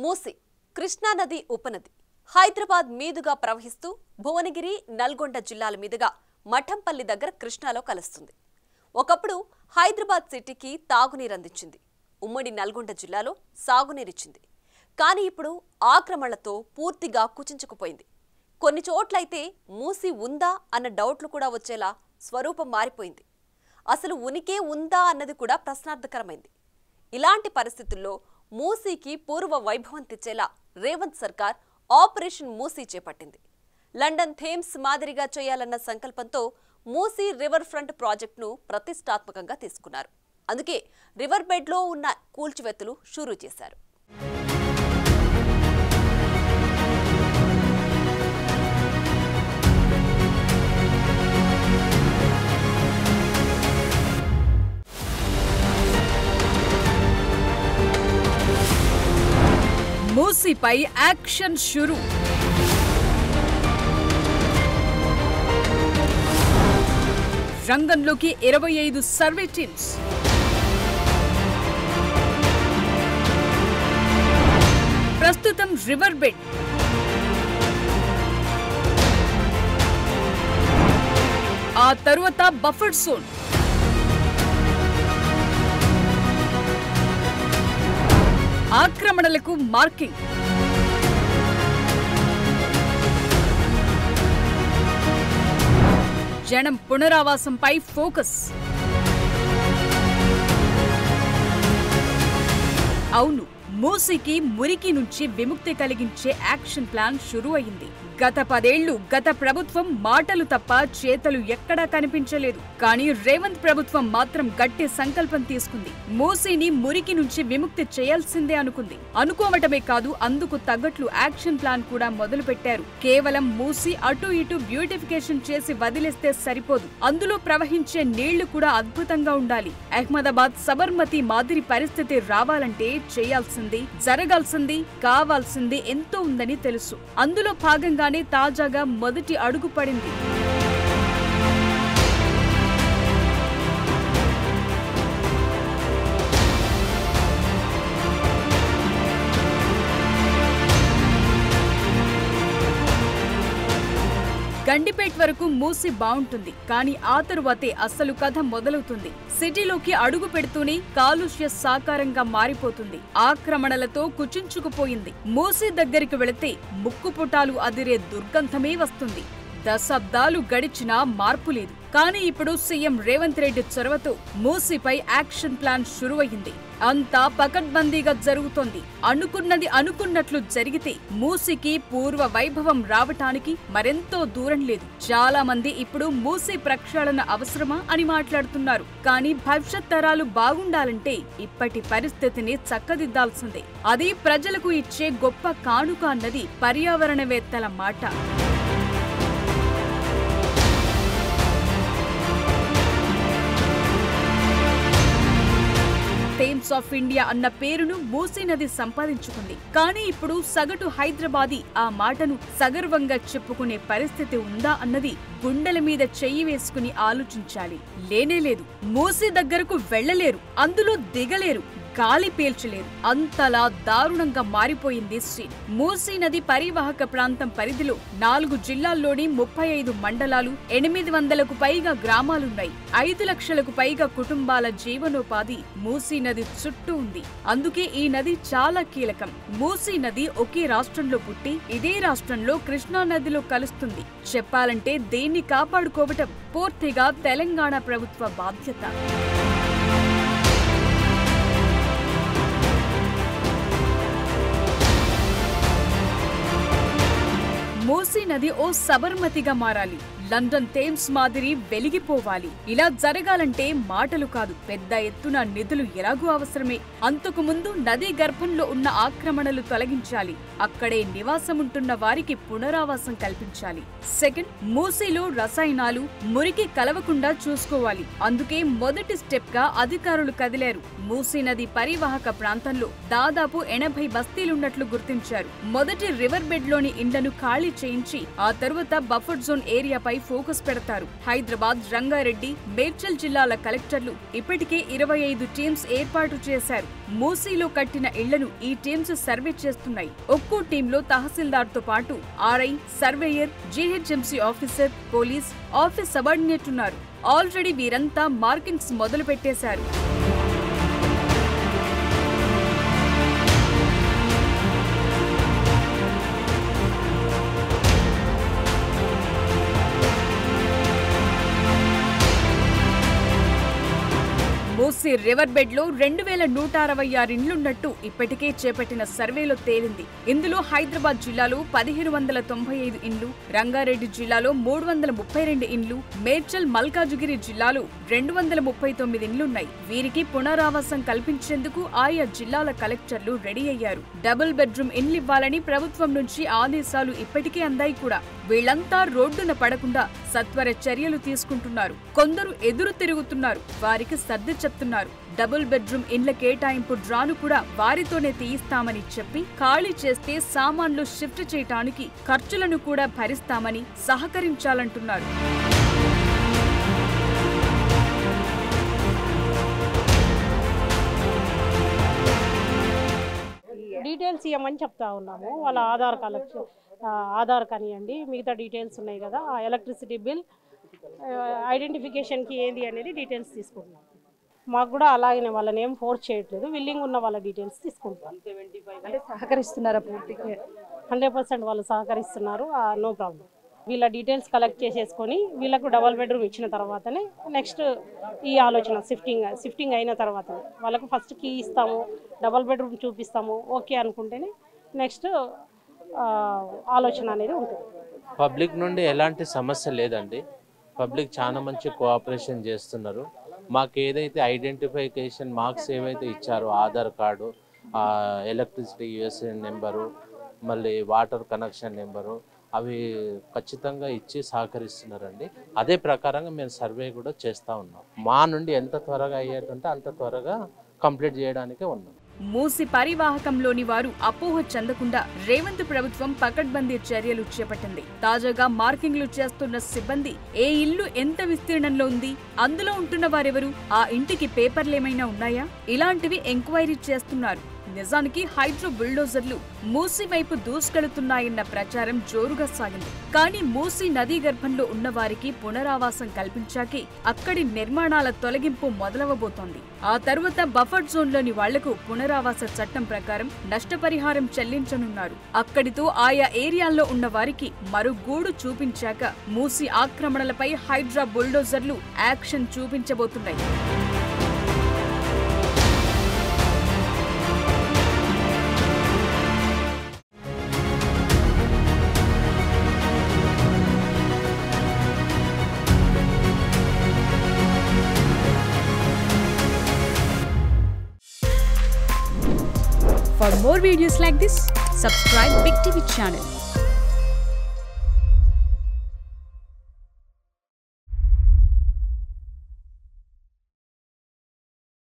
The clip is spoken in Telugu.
మూసి కృష్ణా నది ఉపనది హైదరాబాద్ మీదుగా ప్రవహిస్తూ భువనగిరి నల్గొండ జిల్లాల మీదుగా మఠంపల్లి దగ్గర కృష్ణాలో కలుస్తుంది. ఒకప్పుడు హైదరాబాద్ సిటీకి తాగునీరు అందించింది. ఉమ్మడి నల్గొండ జిల్లాలో సాగునీరిచ్చింది. కానీ ఇప్పుడు ఆక్రమణలతో పూర్తిగా కుచించుకుపోయింది. కొన్ని చోట్లయితే మూసి ఉందా అన్న డౌట్లు కూడా వచ్చేలా స్వరూపం మారిపోయింది. అసలు ఉనికే ఉందా అన్నది కూడా ప్రశ్నార్థకరమైంది. ఇలాంటి పరిస్థితుల్లో మూసీకి పూర్వ వైభవం తెచ్చేలా రేవంత్ సర్కార్ ఆపరేషన్ మూసీ చేపట్టింది. లండన్ థేమ్స్ మాదిరిగా చేయాలన్న సంకల్పంతో మూసీ రివర్ ఫ్రంట్ ప్రాజెక్టును ప్రతిష్టాత్మకంగా తీసుకున్నారు. అందుకే రివర్ బెడ్లో ఉన్న కూల్చివేతలు షురూ చేశారు. మూసీపై యాక్షన్ షురూ. రంగంలోకి 25 సర్వే టీమ్స్. ప్రస్తుతం రివర్ బెడ్. ఆ తరువాత బఫర్ జోన్. ఆక్రమణలకు మార్కింగ్. జనం పునరావాసంపై ఫోకస్. అవును, మూసీకి మురికి నుంచి విముక్తి కలిగించే యాక్షన్ ప్లాన్ షురూ అయింది. గత 10 ఏళ్లు గత ప్రభుత్వం మాటలు తప్ప చేతలు ఎక్కడా కనిపించలేదు. కానీ రేవంత్ ప్రభుత్వం మాత్రం గట్టి సంకల్పం తీసుకుంది. మూసీని మురికి నుంచి విముక్తి చేయాల్సిందే అనుకుంది. అనుకోవటమే కాదు, అందుకు తగ్గట్లు యాక్షన్ ప్లాన్ కూడా మొదలు పెట్టారు. కేవలం మూసీ అటు ఇటు బ్యూటిఫికేషన్ చేసి వదిలేస్తే సరిపోదు. అందులో ప్రవహించే నీళ్లు కూడా అద్భుతంగా ఉండాలి. అహ్మదాబాద్ సబర్మతి మాదిరి పరిస్థితి రావాలంటే చేయాల్సింది, జరగాల్సింది, కావాల్సింది ఎంతో ఉందని తెలుసు. అందులో భాగంగా తాజాగా మొదటి అడుగు పడింది. గండిపేట్ వరకు మూసి బావుంటుంది, కానీ ఆ తరువాతే అసలు కథ మొదలవుతుంది. సిటీలోకి అడుగు పెడుతూనే కాలుష్య సాకారంగా మారిపోతుంది. ఆక్రమణలతో కుచించుకుపోయింది. మూసి దగ్గరికి వెళితే ముక్కుపుటాలు అదిరే దుర్గంధమే వస్తుంది. దశాబ్దాలు గడిచినా మార్పు లేదు. కానీ ఇప్పుడు సీఎం రేవంత్ రెడ్డి చొరవతో మూసీపై యాక్షన్ ప్లాన్ షురువయింది. అంతా పకడ్బందీగా జరుగుతోంది. అనుకున్నది అనుకున్నట్లు జరిగితే మూసీకి పూర్వ వైభవం రావటానికి మరెంతో దూరం లేదు. చాలా మంది ఇప్పుడు మూసీ ప్రక్షాళన అవసరమా అని మాట్లాడుతున్నారు. కానీ భవిష్యత్ తరాలు బాగుండాలంటే ఇప్పటి పరిస్థితిని చక్కదిద్దాల్సిందే. అది ప్రజలకు ఇచ్చే గొప్ప కానుక అన్నది పర్యావరణవేత్తల మాట. థేమ్స్ ఆఫ్ ఇండియా అన్న పేరును మూసీ నది సంపాదించుకుంది. కానీ ఇప్పుడు సగటు హైదరాబాదీ ఆ మాటను సగర్వంగా చెప్పుకునే పరిస్థితి ఉందా అన్నది గుండెల మీద చెయ్యి వేసుకుని ఆలోచించాలి. లేనేలేదు. మూసీ దగ్గరకు వెళ్లలేరు, అందులో దిగలేరు, గాలి పీల్చలేరు. అంతలా దారుణంగా మారిపోయింది సీన్. మూసీ నది పరివాహక ప్రాంతం పరిధిలో 4 జిల్లాల్లోని 35 మండలాలు, 800కు పైగా గ్రామాలున్నాయి. 5 లక్షలకు పైగా కుటుంబాల జీవనోపాధి మూసీ నది చుట్టూ ఉంది. అందుకే ఈ నది చాలా కీలకం. మూసీ నది ఒకే రాష్ట్రంలో పుట్టి ఇదే రాష్ట్రంలో కృష్ణా నదిలో కలుస్తుంది. చెప్పాలంటే దీన్ని కాపాడుకోవటం పూర్తిగా తెలంగాణ ప్రభుత్వ బాధ్యత. మూసీ నది ఓ సబర్మతిగా మారాలి. లండన్ థేమ్స్ మాదిరి వెలిగిపోవాలి. ఇలా జరగాలంటే మాటలు కాదు, పెద్ద ఎత్తున నిధులు ఎలాగూ అవసరమే. అంతకు ముందు నదీ గర్భంలో ఉన్న ఆక్రమణలు తొలగించాలి. అక్కడే నివాసముంటున్న వారికి పునరావాసం కల్పించాలి. సెకండ్, మూసీలో రసాయనాలు, మురికి కలవకుండా చూసుకోవాలి. అందుకే మొదటి స్టెప్ గా అధికారులు కదిలారు. మూసీ నది పరివాహక ప్రాంతంలో దాదాపు 80 బస్తీలున్నట్లు గుర్తించారు. మొదటి రివర్ బెడ్ లోని ఇండ్లను ఖాళీ చేయించి ఆ తరువాత బఫర్ జోన్ ఏరియాపై ఫోకస్ పెడతారు. హైదరాబాద్, రంగారెడ్డి, మేడ్చల్ జిల్లాల కలెక్టర్లు ఇప్పటికే 25 టీమ్స్ ఏర్పాటు చేశారు. మూసీలో కట్టిన ఇళ్లను ఈ టీమ్స్ సర్వే చేస్తున్నాయి. ఒక్కో టీంలో తహసీల్దార్తో పాటు RI, surveyor, GHMC officer, police, office subordinate ఉన్నారు. ఆల్రెడీ వీరంతా మార్కింగ్స్ మొదలు పెట్టేశారు. మూసీ రివర్ బెడ్ లో 2166 ఇండ్లున్నట్టు ఇప్పటికే చేపట్టిన సర్వేలో తేలింది. ఇందులో హైదరాబాద్ జిల్లాలో 1595 ఇండ్లు, రంగారెడ్డి జిల్లాలో 332 ఇండ్లు, మేడ్చల్, మల్కాజిగిరి జిల్లాలో 239 ఇండ్లున్నాయి. వీరికి పునరావాసం కల్పించేందుకు ఆయా జిల్లాల కలెక్టర్లు రెడీ అయ్యారు. డబుల్ బెడ్రూమ్ ఇండ్లివ్వాలని ప్రభుత్వం నుంచి ఆదేశాలు ఇప్పటికే అందాయి కూడా. వీళ్లంతా రోడ్డున పడకుండా సత్వర చర్యలు తీసుకుంటున్నారు. కొందరు ఎదురు తిరుగుతున్నారు, వారికి సర్ది చెప్తున్నారు. డబుల్ బెడ్రూమ్ ఇండ్ల కేటాయింపు డ్రాను కూడా వారితోనే తీయిస్తామని చెప్పి ఖాళీ చేస్తే సామాన్లు షిఫ్ట్ చేయటానికి ఖర్చులను కూడా భరిస్తామని సహకరించాలంటున్నారు. డీటెయిల్స్ ఇవ్వమని చెప్తా ఉన్నాము. వాళ్ళ ఆధార్ కానివ్వండి, మిగతా డీటెయిల్స్ ఉన్నాయి కదా, ఆ ఎలక్ట్రిసిటీ బిల్, ఐడెంటిఫికేషన్కి ఏంది అనేది డీటెయిల్స్ తీసుకుంటున్నాం. మాకు కూడా అలాగనే వాళ్ళని ఏం ఫోర్స్ చేయట్లేదు, విల్లింగ్ ఉన్న వాళ్ళ డీటెయిల్స్ తీసుకుంటాం. అంటే సహకరిస్తున్నారా పూర్తిగా? 100% వాళ్ళు సహకరిస్తున్నారు, నో ప్రాబ్లం. వీళ్ళ డీటెయిల్స్ కలెక్ట్ చేసేసుకొని వీళ్ళకు డబల్ బెడ్రూమ్ ఇచ్చిన తర్వాతనే నెక్స్ట్ ఈ ఆలోచన షిఫ్టింగ్ అయిన తర్వాత వాళ్ళకు ఫస్ట్ కీ ఇస్తాము, డబల్ బెడ్రూమ్ చూపిస్తాము, ఓకే అనుకుంటేనే నెక్స్ట్ ఆలోచన అనేది ఉంటుంది. పబ్లిక్ నుండి ఎలాంటి సమస్య లేదండి. పబ్లిక్ చాలా మంచి కోఆపరేషన్ చేస్తున్నారు. మాకు ఏదైతే ఐడెంటిఫికేషన్ మార్క్స్ ఏవైతే ఇచ్చారో, Aadhaar card, electricity USN number, మళ్ళీ వాటర్ కనెక్షన్ నెంబరు, అవి ఖచ్చితంగా ఇచ్చి సహకరిస్తున్నారండి. అదే ప్రకారంగా మేము సర్వే కూడా చేస్తూ ఉన్నాం. మా నుండి ఎంత త్వరగా అయ్యేటంటే అంత త్వరగా కంప్లీట్ చేయడానికే ఉన్నాం. మూసి పరివాహకంలోని వారు అపోహ చెందకుండా రేవంత్ ప్రభుత్వం పకడ్బందీ చర్యలు చేపట్టింది. తాజాగా మార్కింగ్లు చేస్తున్న సిబ్బంది ఏ ఇల్లు ఎంత విస్తీర్ణంలో ఉంది, అందులో ఉంటున్న వారెవరు, ఆ ఇంటికి పేపర్లేమైనా ఉన్నాయా, ఇలాంటివి ఎంక్వైరీ చేస్తున్నారు. నిజానికి హైడ్రో బుల్డోజర్లు మూసీ వైపు దూసుకెళుతున్నాయన్న ప్రచారం జోరుగా సాగింది. కానీ మూసీ నదీ గర్భంలో ఉన్న వారికి పునరావాసం కల్పించాకే అక్కడి నిర్మాణాల తొలగింపు మొదలవబోతోంది. ఆ తరువాత బఫర్ జోన్లోని వాళ్లకు పునరావాస చట్టం ప్రకారం నష్టపరిహారం చెల్లించనున్నారు. అక్కడితో ఆయా ఏరియాల్లో ఉన్న వారికి మరో గూడు చూపించాక మూసీ ఆక్రమణలపై హైడ్రా బుల్డోజర్లు action చూపించబోతున్నాయి. For more videos like this, subscribe Big TV channel.